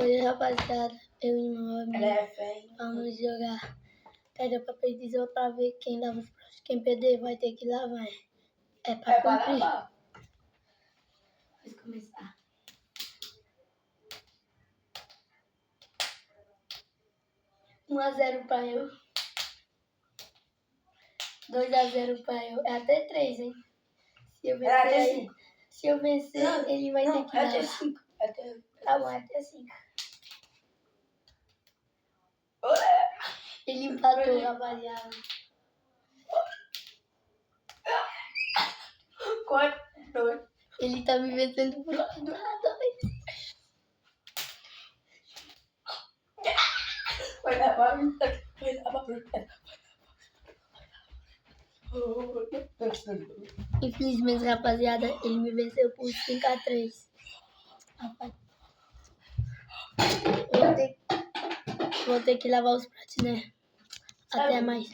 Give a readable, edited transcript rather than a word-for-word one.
Oi, rapaziada, eu e meu amigo Greve, vamos jogar pedra, papel e tesoura pra ver quem lava os pratos. Quem perder vai ter que lavar. É pra cumprir. lavar. Vamos começar. Um a 0 pra eu. 2-0 pra eu. É até 3, hein? Se eu vencer, É até aí- 5. se eu vencer Não, ele vai ter que é até lavar. 5. Tá bom, é até 5. Ele empatou, rapaziada. 4, 2. Ele tá me vencendo por 2. Vai lavar. Vai lavar. Infelizmente, rapaziada, ele me venceu por 5-3. Rapaz, vou ter que lavar os pratos, né? Até mais.